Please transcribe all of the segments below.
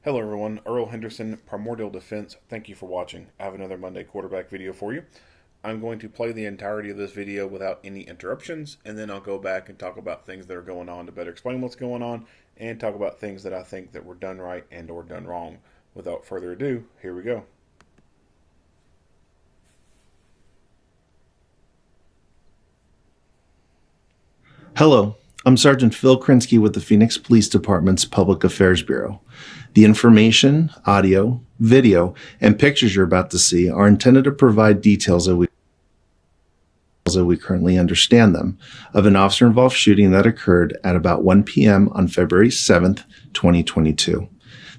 Hello everyone, Earl Henderson, Primordial Defense. Thank you for watching. I have another Monday quarterback video for you. I'm going to play the entirety of this video without any interruptions, and then I'll go back and talk about things that are going on to better explain what's going on, and talk about things that I think that were done right and or done wrong. Without further ado, here we go. Hello, I'm Sergeant Phil Krinsky with the Phoenix Police Department's Public Affairs Bureau. The information, audio, video, and pictures you're about to see are intended to provide details that we currently understand them of an officer-involved shooting that occurred at about 1 p.m. on February 7th, 2022.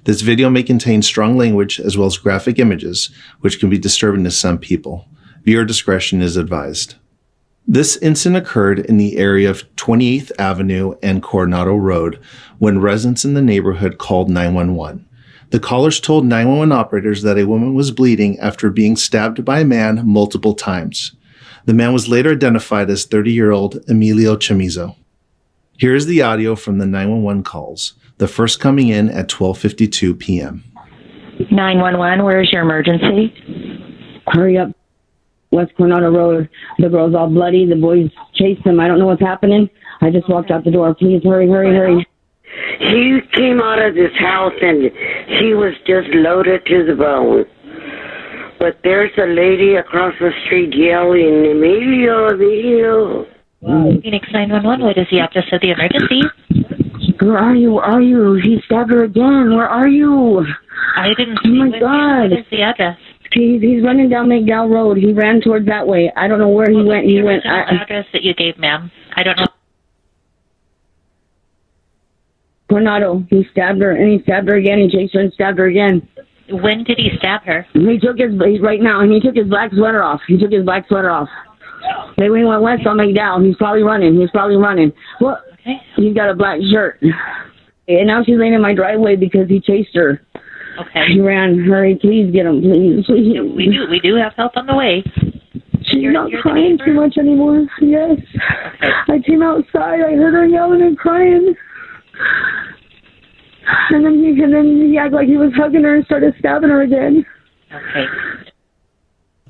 This video may contain strong language as well as graphic images, which can be disturbing to some people. Viewer discretion is advised. This incident occurred in the area of 28th Avenue and Coronado Road when residents in the neighborhood called 911. The callers told 911 operators that a woman was bleeding after being stabbed by a man multiple times. The man was later identified as 30-year-old Emilio Chamizo. Here is the audio from the 911 calls, the first coming in at 12:52 p.m. 911, where is your emergency? Hurry up. West Coronado Road. The girl's all bloody. The boys chased him. I don't know what's happening. I just walked out the door. Please hurry, hurry, hurry. He came out of this house and he was just loaded to the bone. But there's a lady across the street yelling, Emilio, Emilio. Phoenix 911, what is the address of the emergency? Where are you? Where are you? He stabbed her again. Where are you? I didn't Oh see my God. What is the address? He's running down McDowell Road. He ran towards that way. I don't know where he went. He went. The address that you gave, ma'am. I don't know. Coronado. He stabbed her and he stabbed her again. He chased her and stabbed her again. When did he stab her? He took his right now and he took his black sweater off. He took his black sweater off. They went west on McDowell. He's probably running. Well, Okay. he's got a black shirt. And now she's laying in my driveway because he chased her. Okay. He ran. Hurry, please get him, please. We do have help on the way. She's not crying too much anymore. Yes. Okay. I came outside. I heard her yelling and crying. And then he acted like he was hugging her and started stabbing her again. Okay.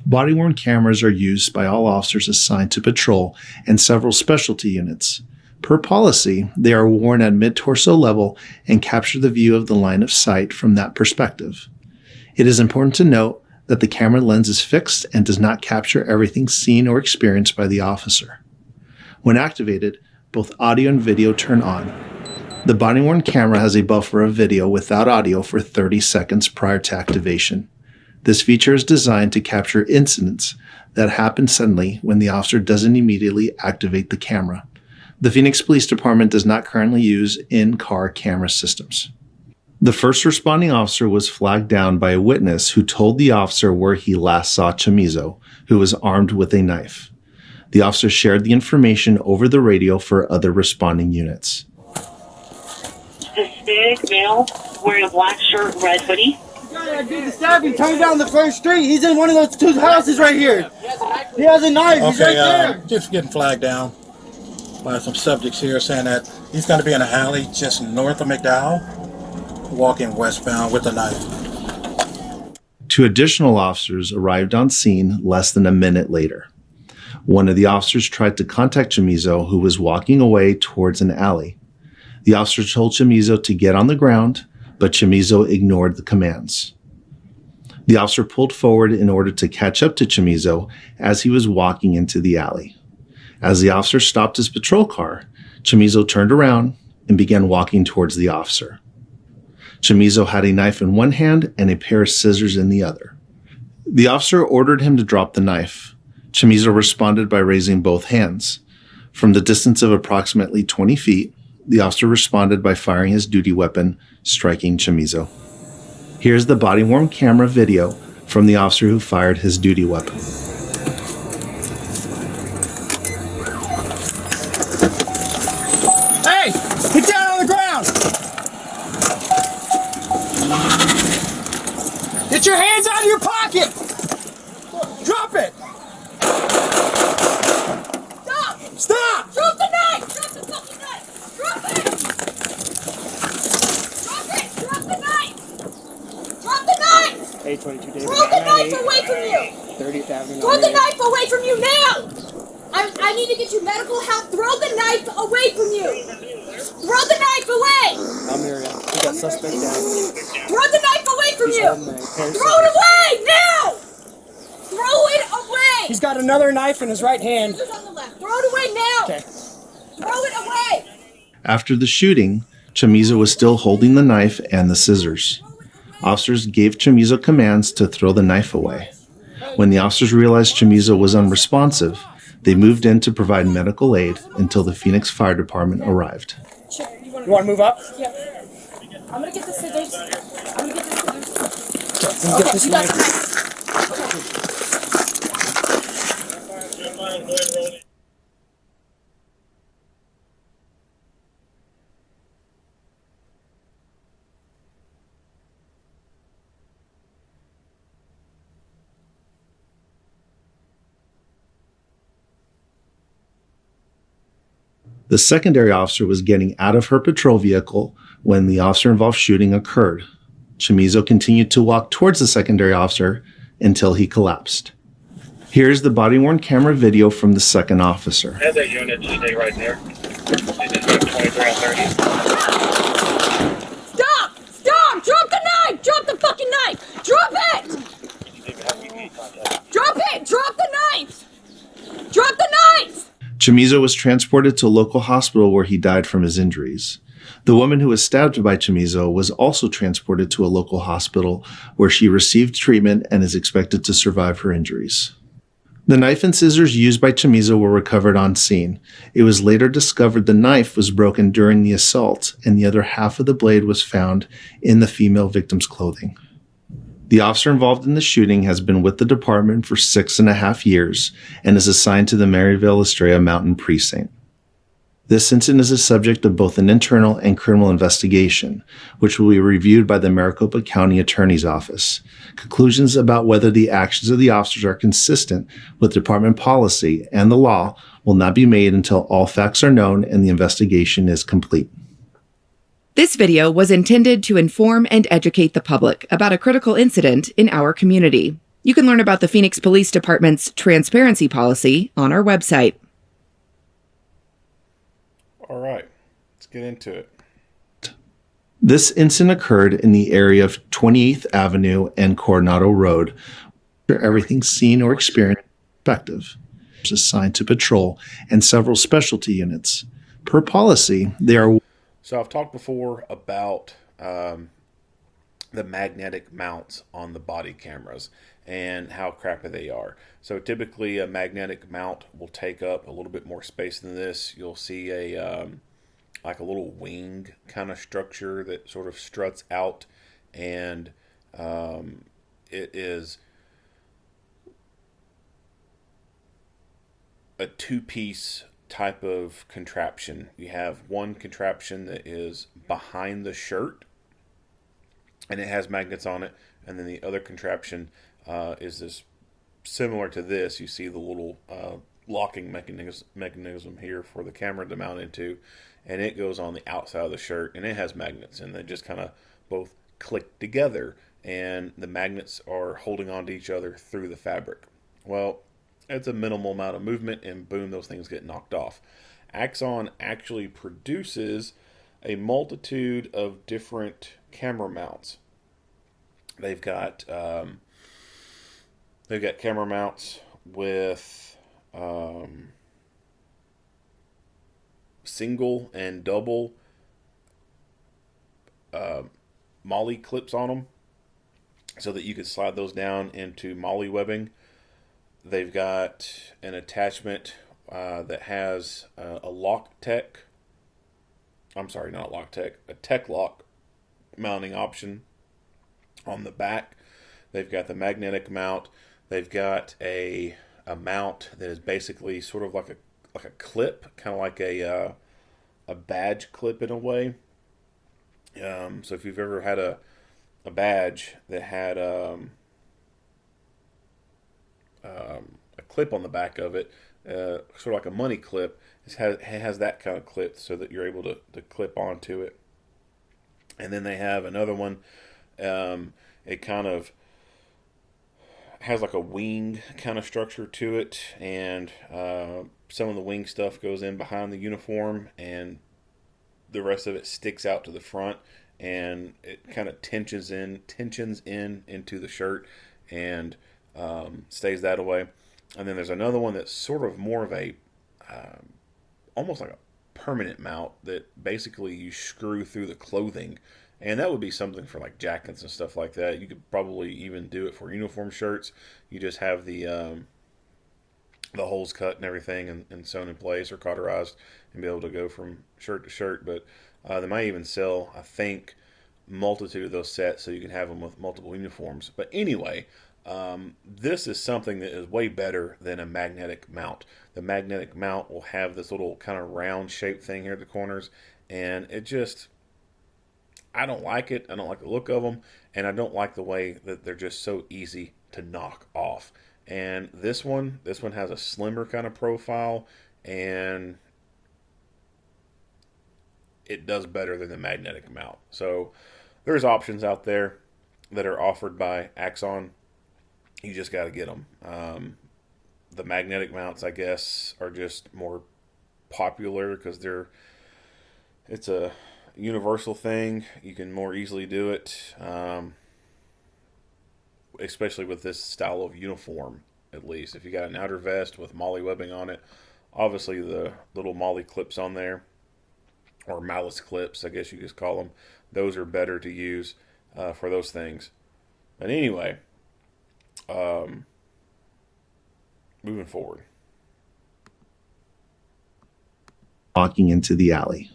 Body-worn cameras are used by all officers assigned to patrol and several specialty units. Per policy, they are worn at mid-torso level and capture the view of the line of sight from that perspective. It is important to note that the camera lens is fixed and does not capture everything seen or experienced by the officer. When activated, both audio and video turn on. The body-worn camera has a buffer of video without audio for 30 seconds prior to activation. This feature is designed to capture incidents that happen suddenly when the officer doesn't immediately activate the camera. The Phoenix Police Department does not currently use in-car camera systems. The first responding officer was flagged down by a witness who told the officer where he last saw Chamizo, who was armed with a knife. The officer shared the information over the radio for other responding units. Hispanic male wearing a black shirt, red hoodie. The guy that did the stabbing turned down the first street. He's in one of those two houses right here. He has a knife. He's right there. Just getting flagged down by some subjects here saying that he's going to be in an alley just north of McDowell, walking westbound with a knife. Two additional officers arrived on scene less than a minute later. One of the officers tried to contact Chamizo, who was walking away towards an alley. The officer told Chamizo to get on the ground, but Chamizo ignored the commands. The officer pulled forward in order to catch up to Chamizo as he was walking into the alley. As the officer stopped his patrol car, Chamizo turned around and began walking towards the officer. Chamizo had a knife in one hand and a pair of scissors in the other. The officer ordered him to drop the knife. Chamizo responded by raising both hands. From the distance of approximately 20 feet, the officer responded by firing his duty weapon, striking Chamizo. Here's the body-worn camera video from the officer who fired his duty weapon. Hey, get down on the ground. Get your hands out of your pocket. Drop it. Stop! Stop. Drop the knife! Drop the fucking knife! Drop it! Drop it! Drop the knife! 822 David. Throw the knife away from you! 30th Avenue. Throw the knife away from you now! I need to get you medical help. Throw the knife away from you! Throw the knife away! Almeria. We got suspect down. Throw the knife away from He's you! holding a pair of Throw it scissors. away now! Throw it away! He's got another knife in his right hand. Scissors on the left. Throw it away now! Okay. Throw it away! After the shooting, Chamizo was still holding the knife and the scissors. Officers gave Chamizo commands to throw the knife away. When the officers realized Chamizo was unresponsive, they moved in to provide medical aid until the Phoenix Fire Department arrived. You want to move up? Yeah. I'm gonna get the scissors. I'm gonna get the scissors. Get this You got knife. the knife. The secondary officer was getting out of her patrol vehicle when the officer-involved shooting occurred. Chamizo continued to walk towards the secondary officer until he collapsed. Here's the body-worn camera video from the second officer. Have that unit stay right there. They just got 23 on 30. Stop! Stop! Drop the knife! Drop the fucking knife! Drop it! Drop it! Drop the knife! Drop the knife! Chamizo was transported to a local hospital where he died from his injuries. The woman who was stabbed by Chamizo was also transported to a local hospital where she received treatment and is expected to survive her injuries. The knife and scissors used by Chamizo were recovered on scene. It was later discovered the knife was broken during the assault, and the other half of the blade was found in the female victim's clothing. The officer involved in the shooting has been with the department for 6.5 years and is assigned to the Maryville Estrella Mountain Precinct. This incident is a subject of both an internal and criminal investigation, which will be reviewed by the Maricopa County Attorney's Office. Conclusions about whether the actions of the officers are consistent with department policy and the law will not be made until all facts are known and the investigation is complete. This video was intended to inform and educate the public about a critical incident in our community. You can learn about the Phoenix Police Department's transparency policy on our website. All right, let's get into it. This incident occurred in the area of 28th Avenue and Coronado Road, where everything seen or experienced is effective. Is assigned to patrol and several specialty units. Per policy, they are... So I've talked before about the magnetic mounts on the body cameras and how crappy they are. So typically a magnetic mount will take up a little bit more space than this. You'll see a like a little wing kind of structure that sort of struts out, and it is a two-piece type of contraption. You have one contraption that is behind the shirt and it has magnets on it, and then the other contraption is this similar to this. You see the little locking mechanism here for the camera to mount into, and it goes on the outside of the shirt, and it has magnets, and they just kind of both click together, and the magnets are holding on to each other through the fabric. Well, it's a minimal amount of movement, and boom, those things get knocked off. Axon actually produces a multitude of different camera mounts. They've got camera mounts with single and double molly clips on them, so that you could slide those down into molly webbing. They've got an attachment that has a tech lock mounting option on the back. They've got the magnetic mount. They've got a mount that is basically sort of like a clip, kind of like a badge clip in a way. So if you've ever had a badge that had a clip on the back of it, sort of like a money clip, it has that kind of clip so that you're able to clip onto it. And then they have another one. It kind of has like a wing kind of structure to it, and some of the wing stuff goes in behind the uniform, and the rest of it sticks out to the front, and it kind of tensions in into the shirt, and stays that way. And then there's another one that's sort of more of a almost like a permanent mount that basically you screw through the clothing, and that would be something for like jackets and stuff like that. You could probably even do it for uniform shirts. You just have the holes cut and everything, and sewn in place or cauterized, and be able to go from shirt to shirt. But they might even sell, I think, multitude of those sets so you can have them with multiple uniforms. But anyway, this is something that is way better than a magnetic mount. The magnetic mount will have this little kind of round shaped thing here at the corners, and it just, I don't like it. I don't like the look of them, and I don't like the way that they're just so easy to knock off. And this one has a slimmer kind of profile, and it does better than the magnetic mount. So there's options out there that are offered by Axon. You just got to get them. The magnetic mounts, I guess, are just more popular because it's a universal thing. You can more easily do it, especially with this style of uniform. At least if you got an outer vest with molly webbing on it, obviously the little molly clips on there, or malice clips, I guess you just call them, those are better to use for those things. But anyway, moving forward. Walking into the alley.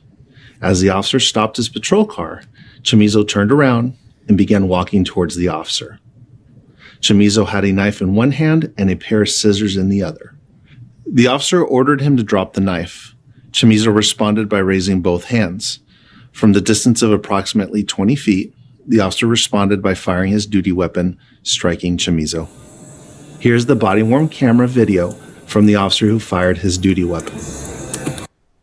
As the officer stopped his patrol car, Chamizo turned around and began walking towards the officer. Chamizo had a knife in one hand and a pair of scissors in the other. The officer ordered him to drop the knife. Chamizo responded by raising both hands. From the distance of approximately 20 feet, the officer responded by firing his duty weapon, striking Chamizo. Here's the body-worn camera video from the officer who fired his duty weapon.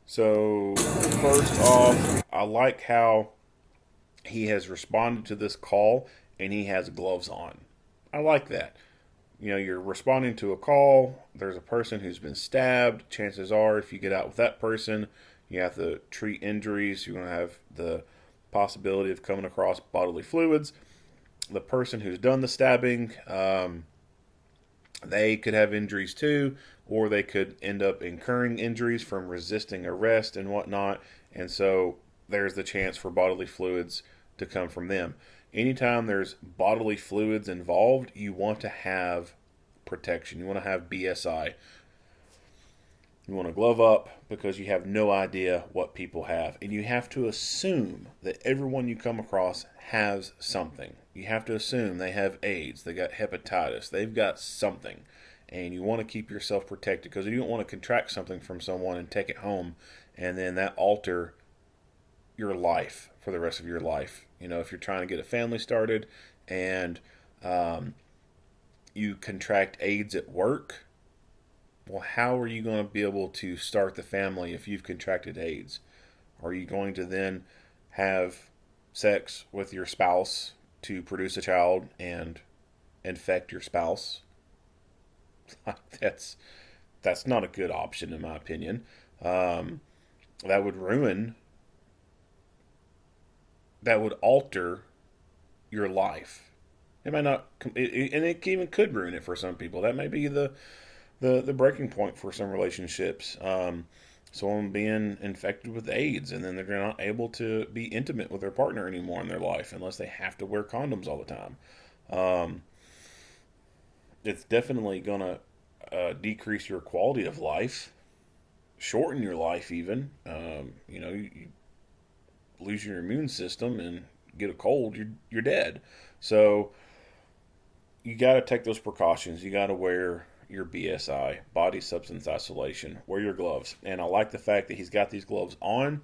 So, first off, I like how he has responded to this call and he has gloves on. I like that. You know, you're responding to a call, there's a person who's been stabbed. Chances are, if you get out with that person, you have to treat injuries. You're going to have the possibility of coming across bodily fluids. The person who's done the stabbing, they could have injuries too, or they could end up incurring injuries from resisting arrest and whatnot. And so there's the chance for bodily fluids to come from them. Anytime there's bodily fluids involved, you want to have protection. You want to have BSI. You want to glove up because you have no idea what people have. And you have to assume that everyone you come across has something. You have to assume they have AIDS, they got hepatitis, they've got something. And you want to keep yourself protected because you don't want to contract something from someone and take it home and then that alter your life for the rest of your life. You know, if you're trying to get a family started and you contract AIDS at work, well, how are you going to be able to start the family if you've contracted AIDS? Are you going to then have sex with your spouse to produce a child and infect your spouse? That's not a good option in my opinion. That would alter your life. It might not, and it even could ruin it for some people. That may be the breaking point for some relationships. Someone being infected with AIDS, and then they're not able to be intimate with their partner anymore in their life unless they have to wear condoms all the time. It's definitely going to decrease your quality of life, shorten your life even. You lose your immune system and get a cold, you're dead. So you got to take those precautions. You got to wear your BSI, body substance isolation, wear your gloves. And I like the fact that he's got these gloves on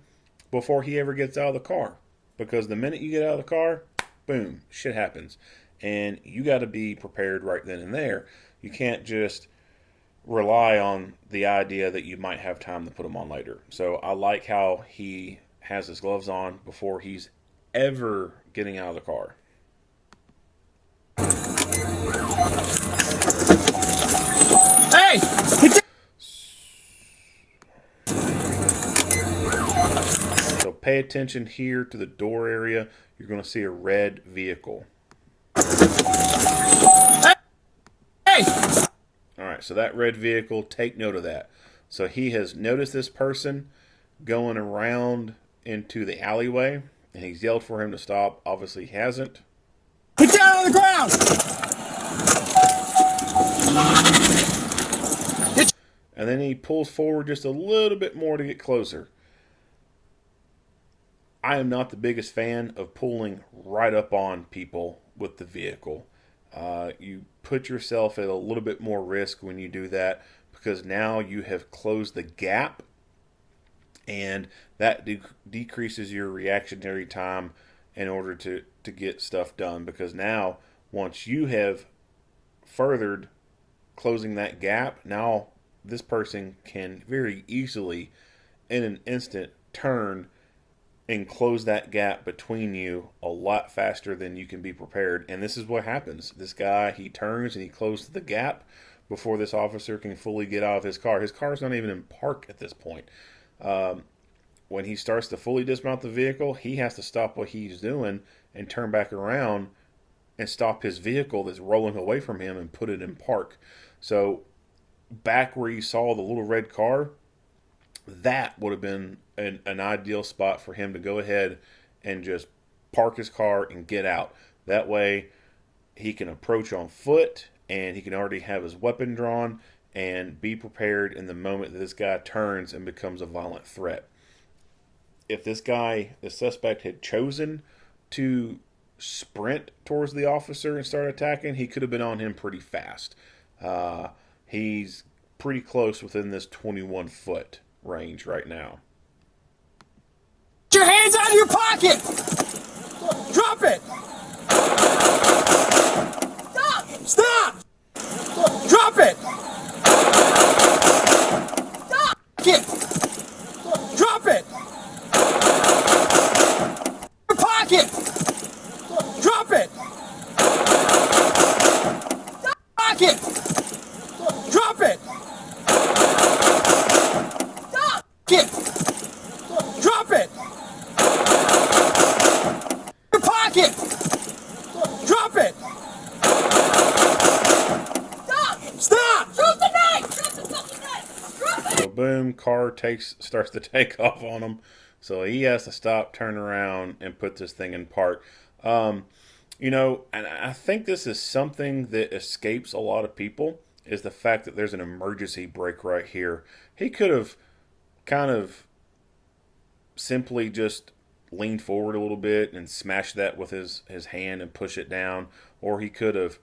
before he ever gets out of the car, because the minute you get out of the car, boom, shit happens. And you got to be prepared right then and there. You can't just rely on the idea that you might have time to put them on later. So I like how he has his gloves on before he's ever getting out of the car. Hey! So pay attention here to the door area. You're going to see a red vehicle. Hey! All right, so that red vehicle, take note of that. So he has noticed this person going around into the alleyway, and he's yelled for him to stop. Obviously, he hasn't. Get down on the ground! And then he pulls forward just a little bit more to get closer. I am not the biggest fan of pulling right up on people with the vehicle. You put yourself at a little bit more risk when you do that, because now you have closed the gap, and that decreases your reactionary time in order to get stuff done. Because now, once you have furthered closing that gap, now this person can very easily, in an instant, turn and close that gap between you a lot faster than you can be prepared. And this is what happens. This guy, he turns and he closes the gap before this officer can fully get out of his car. His car's not even in park at this point. When he starts to fully dismount the vehicle, he has to stop what he's doing and turn back around and stop his vehicle that's rolling away from him and put it in park. So back where you saw the little red car, that would have been an ideal spot for him to go ahead and just park his car and get out. That way he can approach on foot, and he can already have his weapon drawn and be prepared in the moment that this guy turns and becomes a violent threat. If this guy, the suspect, had chosen to sprint towards the officer and start attacking, he could have been on him pretty fast. He's pretty close within this 21-foot range right now. Get your hands out of your pocket! Drop it! Stop! Stop! Drop it! Stop! Get! Drop it! Your pocket! Drop it! Stop! Pocket! Drop it! Stop! Get! Drop it! Your pocket! Drop it! Stop! Stop! Drop the knife! Drop the fucking knife! Drop it! So boom, car starts to take off on him. So he has to stop, turn around, and put this thing in park. And I think this is something that escapes a lot of people, is the fact that there's an emergency brake right here. He could have kind of simply just leaned forward a little bit and smashed that with his hand and push it down. Or he could have,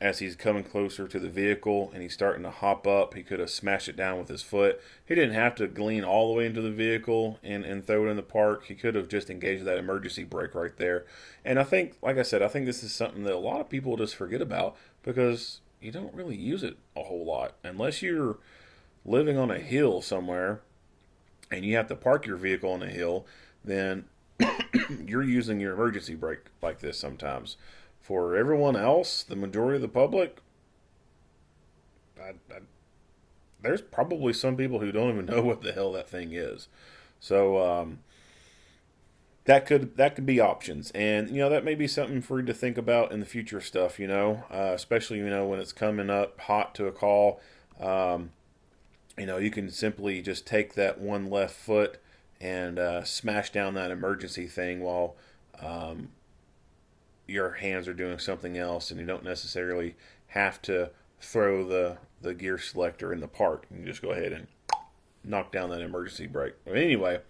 as he's coming closer to the vehicle and he's starting to hop up, he could have smashed it down with his foot. He didn't have to lean all the way into the vehicle and throw it in the park. He could have just engaged that emergency brake right there. And I think, like I said, I think this is something that a lot of people just forget about, because you don't really use it a whole lot. Unless you're living on a hill somewhere and you have to park your vehicle on a hill, then you're using your emergency brake like this sometimes. For everyone else, the majority of the public, there's probably some people who don't even know what the hell that thing is. So that could be options, and that may be something for you to think about in the future stuff. Especially when it's coming up hot to a call. You can simply just take that one left foot and smash down that emergency thing while your hands are doing something else, and you don't necessarily have to throw the gear selector in the park. You can just go ahead and knock down that emergency brake. But anyway,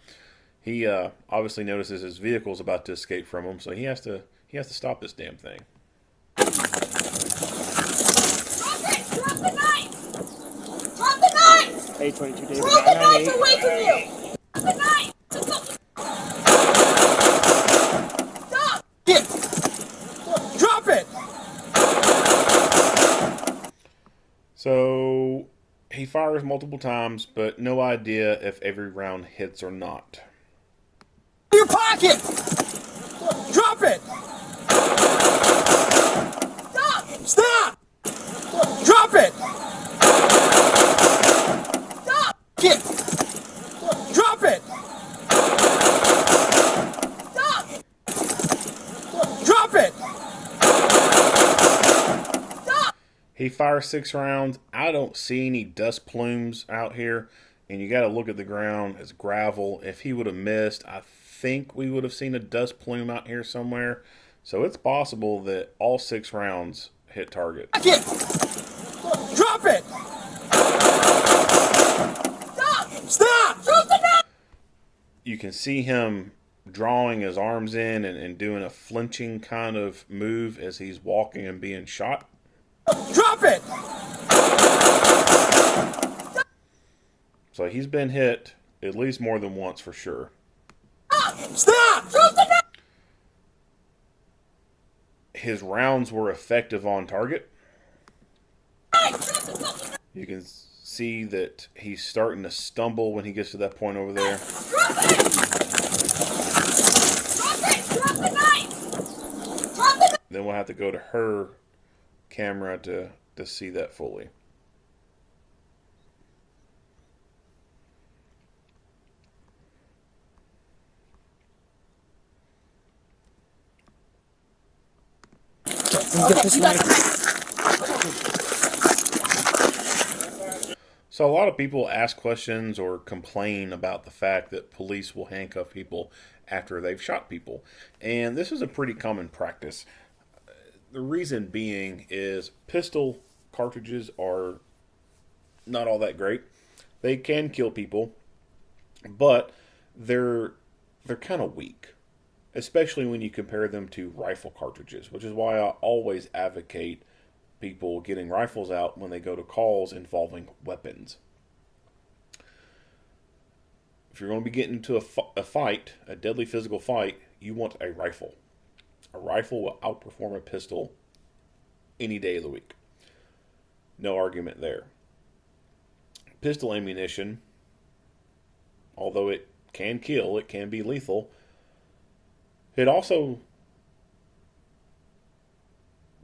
he obviously notices his vehicle's about to escape from him, so he has to stop this damn thing. Drop it! Drop the knife! Drop the knife! A22 David Drop the knife 998. away from you! Drop the knife! Stop! Get! Drop it! So he fires multiple times, but no idea if every round hits or not. Your pocket! Drop it! He fires 6 rounds. I don't see any dust plumes out here. And you got to look at the ground. It's gravel. If he would have missed, I think we would have seen a dust plume out here somewhere. So it's possible that all 6 rounds hit target. Drop it! Stop! Stop! Drop the knife! You can see him drawing his arms in and doing a flinching kind of move as he's walking and being shot. Drop it! So he's been hit at least more than once for sure. Stop! Drop the knife! His rounds were effective on target. You can see that he's starting to stumble when he gets to that point over there. Drop it! Drop it! Drop the knife! Drop the knife! Then we'll have to go to her camera to see that fully. So a lot of people ask questions or complain about the fact that police will handcuff people after they've shot people. And this is a pretty common practice. The reason being is pistol cartridges are not all that great. They can kill people, but they're kind of weak, especially when you compare them to rifle cartridges, which is why I always advocate people getting rifles out when they go to calls involving weapons. If you're going to be getting into a fight, a deadly physical fight, you want a rifle. A rifle will outperform a pistol any day of the week. No argument there. Pistol ammunition, although it can kill, it can be lethal, it also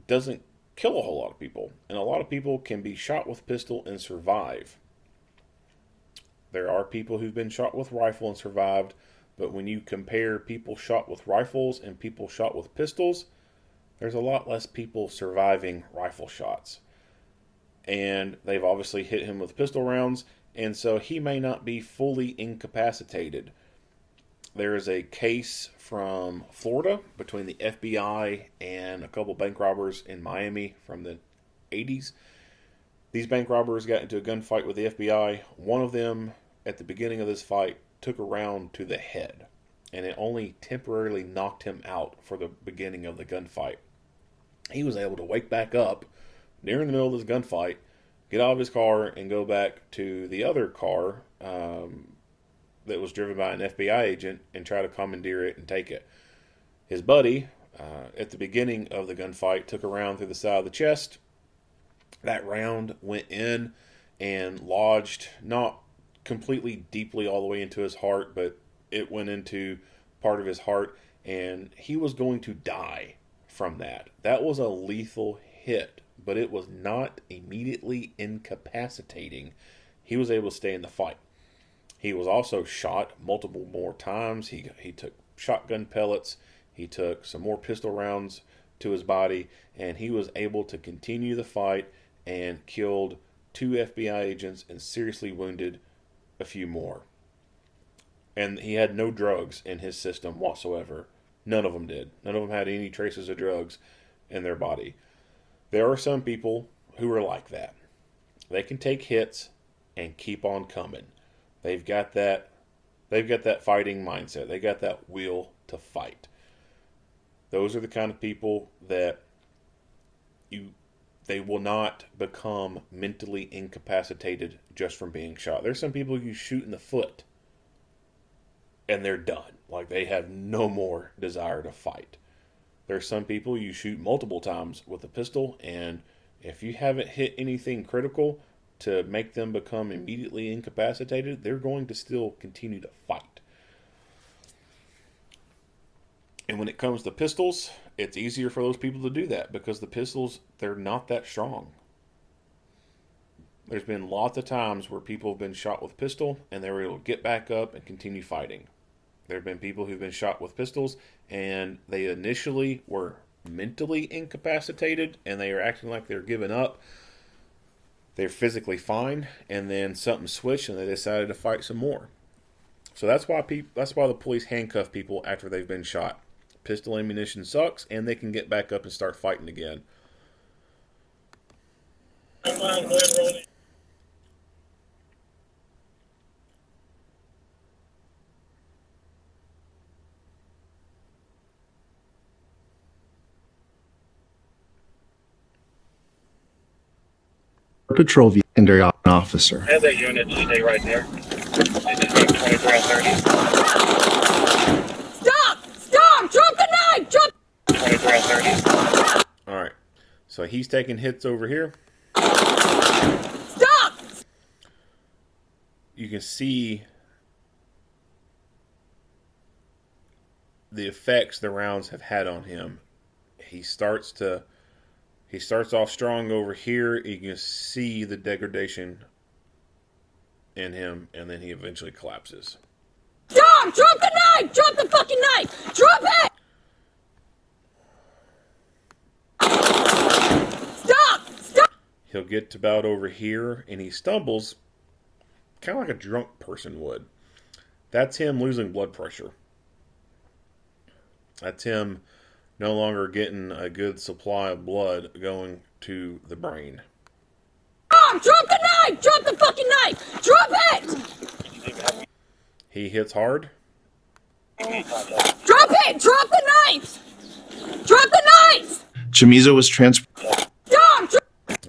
doesn't kill a whole lot of people. And a lot of people can be shot with pistol and survive. There are people who've been shot with rifle and survived, but when you compare people shot with rifles and people shot with pistols, there's a lot less people surviving rifle shots. And they've obviously hit him with pistol rounds, and so he may not be fully incapacitated. There is a case from Florida between the FBI and a couple bank robbers in Miami from the 80s. These bank robbers got into a gunfight with the FBI. One of them, at the beginning of this fight, took a round to the head, and it only temporarily knocked him out for the beginning of the gunfight. He was able to wake back up during the middle of this gunfight, get out of his car, and go back to the other car that was driven by an FBI agent and try to commandeer it and take it. His buddy, at the beginning of the gunfight, took a round through the side of the chest. That round went in and lodged, not completely deeply all the way into his heart, but it went into part of his heart, and he was going to die from that. That was a lethal hit, but it was not immediately incapacitating. He was able to stay in the fight. He was also shot multiple more times. He took shotgun pellets. He took some more pistol rounds to his body, and he was able to continue the fight and killed 2 FBI agents and seriously wounded a few more. And he had no drugs in his system whatsoever. None of them did. None of them had any traces of drugs in their body. There are some people who are like that. They can take hits and keep on coming. They've got that fighting mindset. They got that will to fight. Those are the kind of people that they will not become mentally incapacitated just from being shot. There's some people you shoot in the foot and they're done. Like, they have no more desire to fight. There's some people you shoot multiple times with a pistol, and if you haven't hit anything critical to make them become immediately incapacitated, they're going to still continue to fight. And when it comes to pistols, it's easier for those people to do that because the pistols, they're not that strong. There's been lots of times where people have been shot with pistol and they were able to get back up and continue fighting. There have been people who've been shot with pistols and they initially were mentally incapacitated and they are acting like they're giving up, they're physically fine, and then something switched and they decided to fight some more. So that's why the police handcuff people after they've been shot. Pistol ammunition sucks, and they can get back up and start fighting again. Patrol vehicle and an officer. Have that unit stay right there. They just moved 23 on 30. Stop! Stop! Drop the knife! Drop 23 on 30. Alright, so he's taking hits over here. Stop! You can see the effects the rounds have had on him. He starts off strong over here. You can see the degradation in him, and then he eventually collapses. Stop! Drop the knife! Drop the fucking knife! Drop it! Stop! Stop! He'll get to about over here, and he stumbles, kind of like a drunk person would. That's him losing blood pressure. That's him no longer getting a good supply of blood going to the brain. Stop! Drop the knife! Drop the fucking knife! Drop it! He hits hard. Drop it! Drop the knife! Drop the knife! Chamizo was transported. Stop!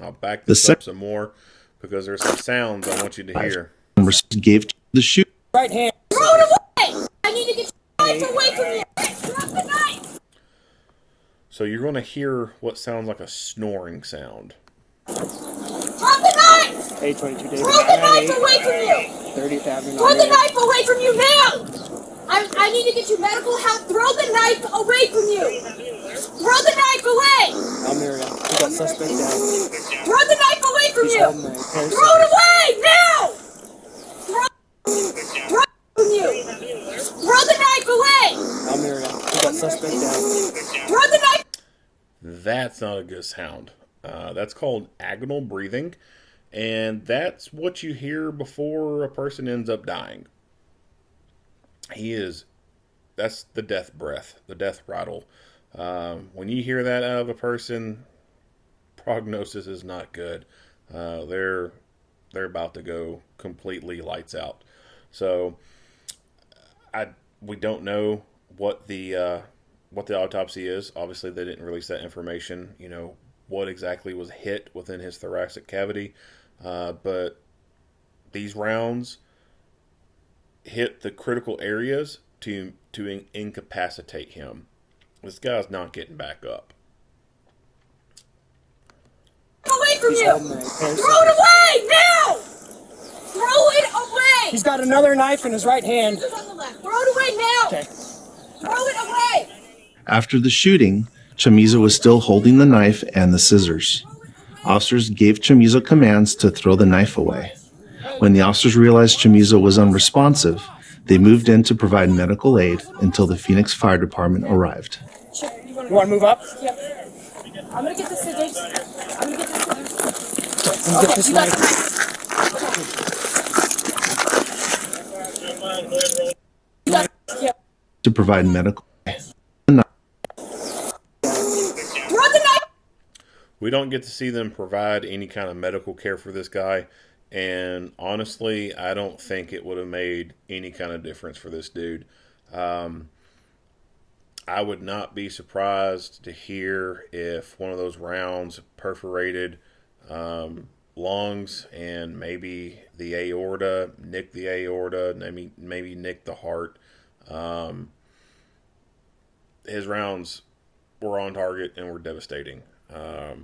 I'll back this up some more because there's some sounds I want you to hear. Gave the shoot. Right hand. Throw it away! I need to get your knife away from you! Drop the knife! So you're going to hear what sounds like a snoring sound. Drop the knife! 822 David. Throw the knife away from you! 30th Avenue. Throw the knife away from you now! I need to get you medical help. Throw the knife away from you! Throw the knife away! Almeria. We got suspect down. Throw the knife away from He's you! holding the Throw it away now! Throw it from you! Throw the knife away! Almeria. We got suspect down. Throw the knife! That's not a good sound. That's called agonal breathing, and that's what you hear before a person ends up dying. That's the death breath, the death rattle. When you hear that out of a person, prognosis is not good. They're about to go completely lights out. So we don't know what the autopsy is. Obviously, they didn't release that information. You know what exactly was hit within his thoracic cavity, but these rounds hit the critical areas to incapacitate him. This guy's not getting back up. Away from you! Throw it away now! Throw it away! He's got another knife in his right hand. On the left. Throw it away now! Okay. Throw it away! After the shooting, Chamizo was still holding the knife and the scissors. Officers gave Chamizo commands to throw the knife away. When the officers realized Chamizo was unresponsive, they moved in to provide medical aid until the Phoenix Fire Department arrived. You want to move up? Yep. I'm gonna get the scissors. I'm gonna get the scissors. And get this You got the knife. knife. You got yep. To provide medical aid. Throw the knife. We don't get to see them provide any kind of medical care for this guy. And honestly, I don't think it would have made any kind of difference for this dude. I would not be surprised to hear if one of those rounds perforated lungs and maybe the aorta, nicked the aorta, maybe nicked the heart. His rounds were on target and were devastating. I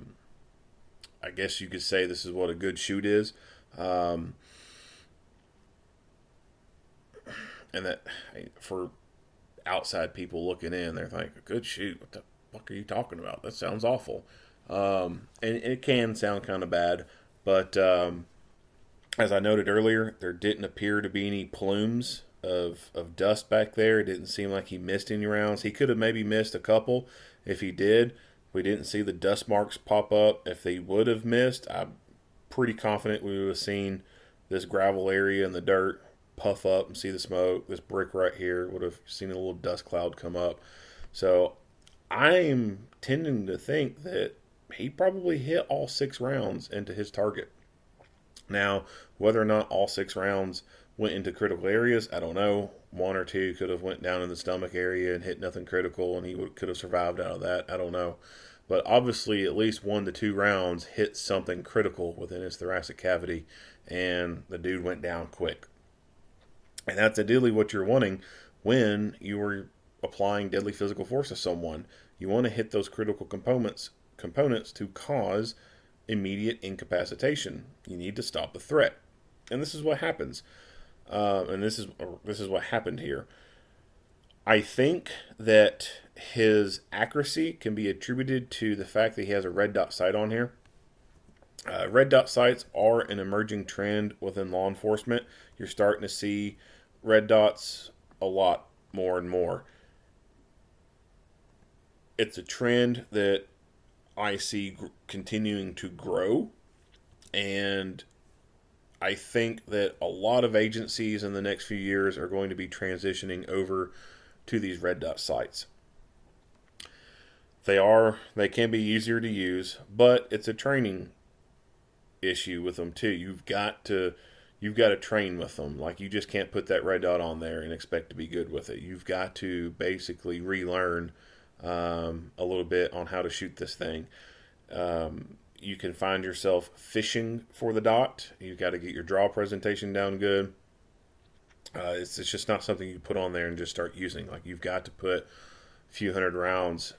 guess you could say this is what a good shoot is. And that for outside people looking in, they're like, a good shoot. What the fuck are you talking about? That sounds awful. And it can sound kind of bad, but as I noted earlier, there didn't appear to be any plumes of dust back there. It didn't seem like he missed any rounds. He could have maybe missed a couple. If he did, we didn't see the dust marks pop up. If they would have missed, I pretty confident we would have seen this gravel area in the dirt puff up and see the smoke. This brick right here would have seen a little dust cloud come up. So I'm tending to think that he probably hit all 6 rounds into his target. Now, whether or not all 6 rounds went into critical areas, I don't know. 1 or 2 could have went down in the stomach area and hit nothing critical, and he could have survived out of that. I don't know. But obviously, at least 1 to 2 rounds hit something critical within his thoracic cavity, and the dude went down quick. And that's ideally what you're wanting when you are applying deadly physical force to someone. You want to hit those critical components to cause immediate incapacitation. You need to stop the threat, and this is what happens. And this is what happened here. I think that his accuracy can be attributed to the fact that he has a red dot sight on here. Red dot sights are an emerging trend within law enforcement. You're starting to see red dots a lot more and more. It's a trend that I see continuing to grow, and I think that a lot of agencies in the next few years are going to be transitioning over to these red dot sights. They can be easier to use, but it's a training issue with them too. You've got to train with them. Like, you just can't put that red dot on there and expect to be good with it. You've got to basically relearn a little bit on how to shoot this thing. You can find yourself fishing for the dot. You've got to get your draw presentation down good. It's just not something you put on there and just start using. Like, you've got to put a few hundred rounds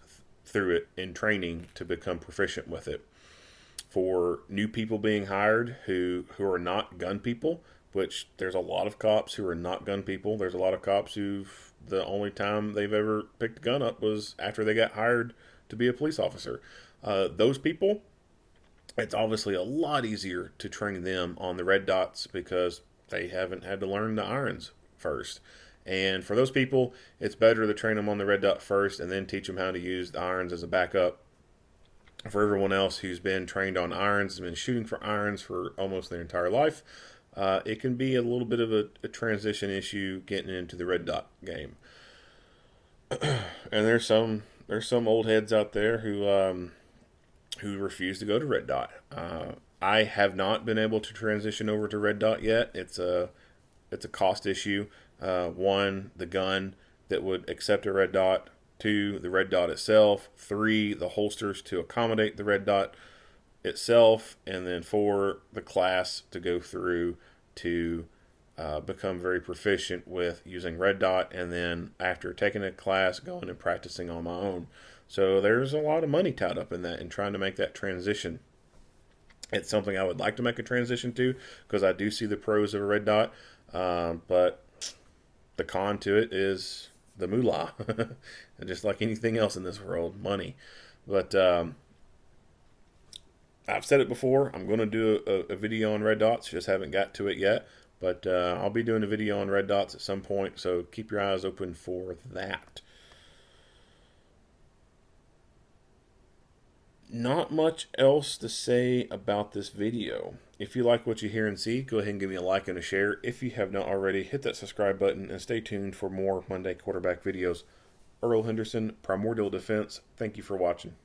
through it in training to become proficient with it. For new people being hired who are not gun people, which there's a lot of cops who are not gun people. There's a lot of cops who the only time they've ever picked a gun up was after they got hired to be a police officer. Those people, it's obviously a lot easier to train them on the red dots because they haven't had to learn the irons first. And for those people, it's better to train them on the red dot first and then teach them how to use the irons as a backup. For everyone else who's been trained on irons, has been shooting for irons for almost their entire life, it can be a little bit of a transition issue getting into the red dot game. And there's some old heads out there who refuse to go to red dot. I have not been able to transition over to red dot yet. It's a cost issue. 1, the gun that would accept a red dot. 2, the red dot itself. 3, the holsters to accommodate the red dot itself. And then 4, the class to go through to become very proficient with using red dot. And then after taking a class, going and practicing on my own. So there's a lot of money tied up in that and trying to make that transition. It's something I would like to make a transition to because I do see the pros of a red dot. But the con to it is the moolah. Just like anything else in this world, money. But I've said it before, I'm going to do a video on red dots, just haven't got to it yet. But I'll be doing a video on red dots at some point, so keep your eyes open for that. Not much else to say about this video. If you like what you hear and see, go ahead and give me a like and a share. If you have not already, hit that subscribe button and stay tuned for more Monday quarterback videos. Earl Henderson, Primordial Defense. Thank you for watching.